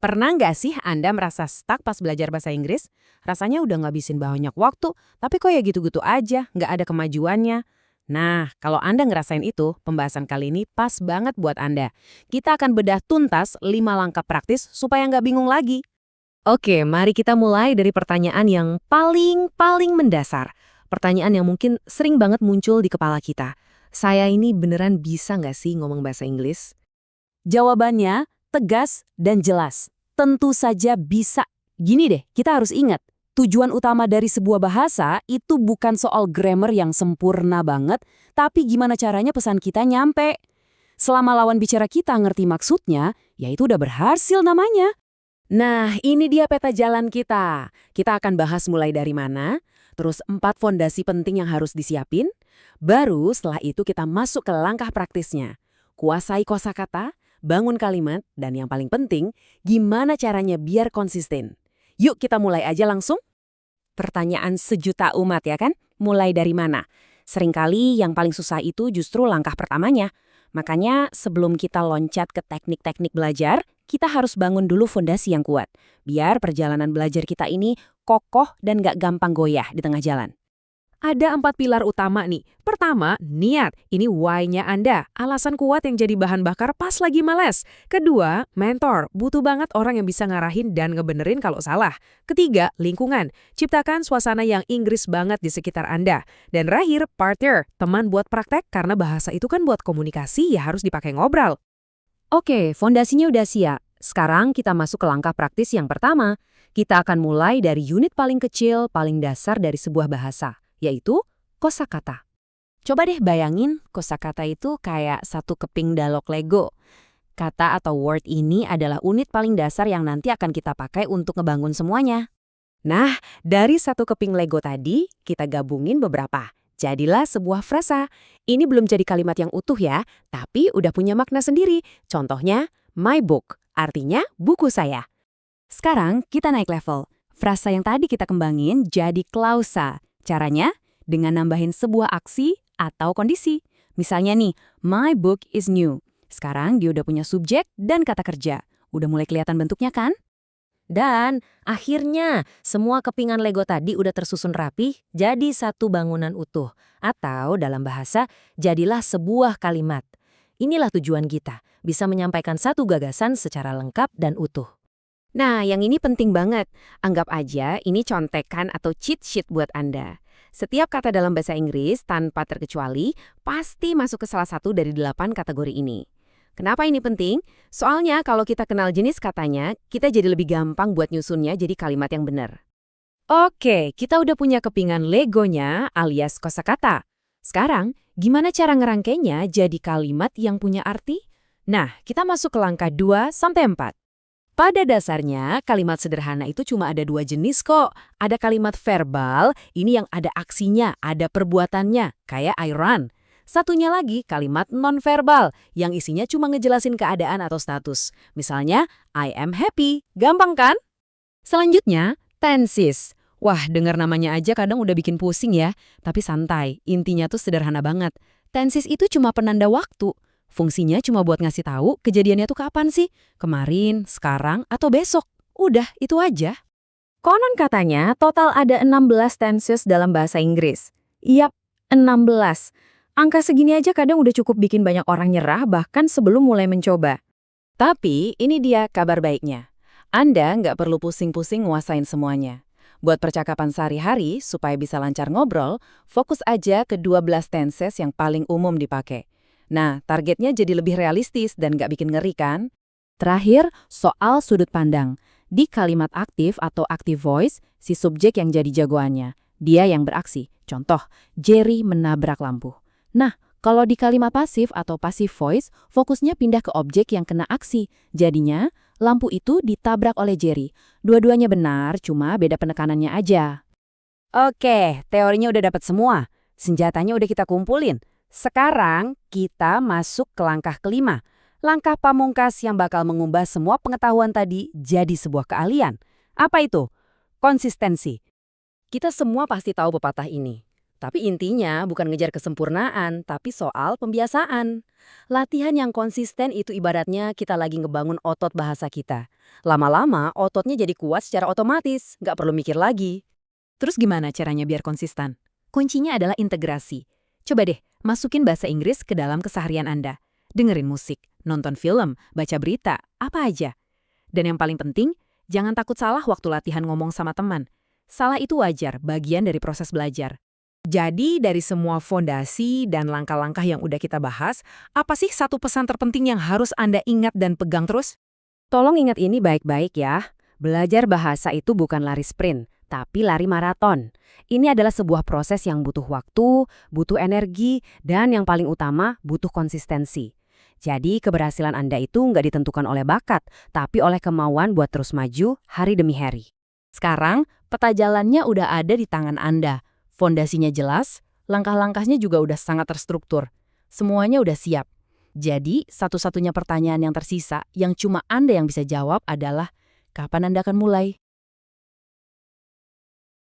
Pernah nggak sih Anda merasa stuck pas belajar bahasa Inggris? Rasanya udah ngabisin banyak waktu, tapi kok ya gitu-gitu aja, nggak ada kemajuannya. Nah, kalau Anda ngerasain itu, pembahasan kali ini pas banget buat Anda. Kita akan bedah tuntas 5 langkah praktis supaya nggak bingung lagi. Oke, mari kita mulai dari pertanyaan yang paling mendasar. Pertanyaan yang mungkin sering banget muncul di kepala kita. Saya ini beneran bisa nggak sih ngomong bahasa Inggris? Jawabannya tegas dan jelas. Tentu saja bisa. Gini deh, kita harus ingat, tujuan utama dari sebuah bahasa itu bukan soal grammar yang sempurna banget, tapi gimana caranya pesan kita nyampe. Selama lawan bicara kita ngerti maksudnya, ya itu udah berhasil namanya. Nah, ini dia peta jalan kita. Kita akan bahas mulai dari mana, terus 4 fondasi penting yang harus disiapin, baru setelah itu kita masuk ke langkah praktisnya. Kuasai kosakata, bangun kalimat, dan yang paling penting, gimana caranya biar konsisten. Yuk kita mulai aja langsung. Pertanyaan sejuta umat ya kan? Mulai dari mana? Seringkali yang paling susah itu justru langkah pertamanya. Makanya sebelum kita loncat ke teknik-teknik belajar, kita harus bangun dulu fondasi yang kuat. Biar perjalanan belajar kita ini kokoh dan gak gampang goyah di tengah jalan. Ada 4 pilar utama nih. Pertama, niat. Ini why-nya Anda. Alasan kuat yang jadi bahan bakar pas lagi males. Kedua, mentor. Butuh banget orang yang bisa ngarahin dan ngebenerin kalau salah. Ketiga, lingkungan. Ciptakan suasana yang Inggris banget di sekitar Anda. Dan terakhir, partner. Teman buat praktek karena bahasa itu kan buat komunikasi ya harus dipakai ngobrol. Oke, fondasinya udah siap. Sekarang kita masuk ke langkah praktis yang pertama. Kita akan mulai dari unit paling kecil, paling dasar dari sebuah bahasa, yaitu kosakata. Coba deh bayangin, kosakata itu kayak satu keping dalog Lego. Kata atau word ini adalah unit paling dasar yang nanti akan kita pakai untuk ngebangun semuanya. Nah, dari satu keping Lego tadi, kita gabungin beberapa. Jadilah sebuah frasa. Ini belum jadi kalimat yang utuh ya, tapi udah punya makna sendiri. Contohnya, my book, artinya buku saya. Sekarang kita naik level. Frasa yang tadi kita kembangin jadi klausa. Caranya, dengan nambahin sebuah aksi atau kondisi. Misalnya nih, my book is new. Sekarang dia udah punya subjek dan kata kerja. Udah mulai kelihatan bentuknya kan? Dan akhirnya semua kepingan Lego tadi udah tersusun rapi jadi satu bangunan utuh. Atau dalam bahasa, jadilah sebuah kalimat. Inilah tujuan kita, bisa menyampaikan satu gagasan secara lengkap dan utuh. Nah, yang ini penting banget. Anggap aja ini contekan atau cheat sheet buat Anda. Setiap kata dalam bahasa Inggris, tanpa terkecuali, pasti masuk ke salah satu dari 8 kategori ini. Kenapa ini penting? Soalnya kalau kita kenal jenis katanya, kita jadi lebih gampang buat nyusunnya jadi kalimat yang benar. Oke, kita udah punya kepingan Legonya alias kosakata. Sekarang, gimana cara ngerangkainya jadi kalimat yang punya arti? Nah, kita masuk ke langkah 2-4. Pada dasarnya, kalimat sederhana itu cuma ada 2 jenis kok. Ada kalimat verbal, ini yang ada aksinya, ada perbuatannya, kayak I run. Satunya lagi kalimat nonverbal, yang isinya cuma ngejelasin keadaan atau status. Misalnya, I am happy. Gampang kan? Selanjutnya, tenses. Wah, dengar namanya aja kadang udah bikin pusing ya. Tapi santai, intinya tuh sederhana banget. Tenses itu cuma penanda waktu. Fungsinya cuma buat ngasih tahu kejadiannya tuh kapan sih? Kemarin, sekarang, atau besok. Udah, itu aja. Konon katanya total ada 16 tenses dalam bahasa Inggris. Yap, 16. Angka segini aja kadang udah cukup bikin banyak orang nyerah bahkan sebelum mulai mencoba. Tapi ini dia kabar baiknya. Anda nggak perlu pusing-pusing nguasain semuanya. Buat percakapan sehari-hari supaya bisa lancar ngobrol, fokus aja ke 12 tenses yang paling umum dipakai. Nah, targetnya jadi lebih realistis dan nggak bikin ngeri kan? Terakhir, soal sudut pandang. Di kalimat aktif atau active voice, si subjek yang jadi jagoannya. Dia yang beraksi. Contoh, Jerry menabrak lampu. Nah, kalau di kalimat pasif atau passive voice, fokusnya pindah ke objek yang kena aksi. Jadinya, lampu itu ditabrak oleh Jerry. Dua-duanya benar, cuma beda penekanannya aja. Oke, teorinya udah dapat semua. Senjatanya udah kita kumpulin. Sekarang kita masuk ke langkah kelima. Langkah pamungkas yang bakal mengubah semua pengetahuan tadi jadi sebuah keahlian. Apa itu? Konsistensi. Kita semua pasti tahu pepatah ini. Tapi intinya bukan ngejar kesempurnaan, tapi soal pembiasaan. Latihan yang konsisten itu ibaratnya kita lagi ngebangun otot bahasa kita. Lama-lama ototnya jadi kuat secara otomatis, nggak perlu mikir lagi. Terus gimana caranya biar konsisten? Kuncinya adalah integrasi. Coba deh, masukin bahasa Inggris ke dalam keseharian Anda. Dengerin musik, nonton film, baca berita, apa aja. Dan yang paling penting, jangan takut salah waktu latihan ngomong sama teman. Salah itu wajar, bagian dari proses belajar. Jadi dari semua fondasi dan langkah-langkah yang udah kita bahas, apa sih satu pesan terpenting yang harus Anda ingat dan pegang terus? Tolong ingat ini baik-baik ya. Belajar bahasa itu bukan lari sprint, tapi lari maraton. Ini adalah sebuah proses yang butuh waktu, butuh energi, dan yang paling utama, butuh konsistensi. Jadi keberhasilan Anda itu nggak ditentukan oleh bakat, tapi oleh kemauan buat terus maju hari demi hari. Sekarang, peta jalannya udah ada di tangan Anda. Fondasinya jelas, langkah-langkahnya juga udah sangat terstruktur. Semuanya udah siap. Jadi, satu-satunya pertanyaan yang tersisa yang cuma Anda yang bisa jawab adalah, kapan Anda akan mulai?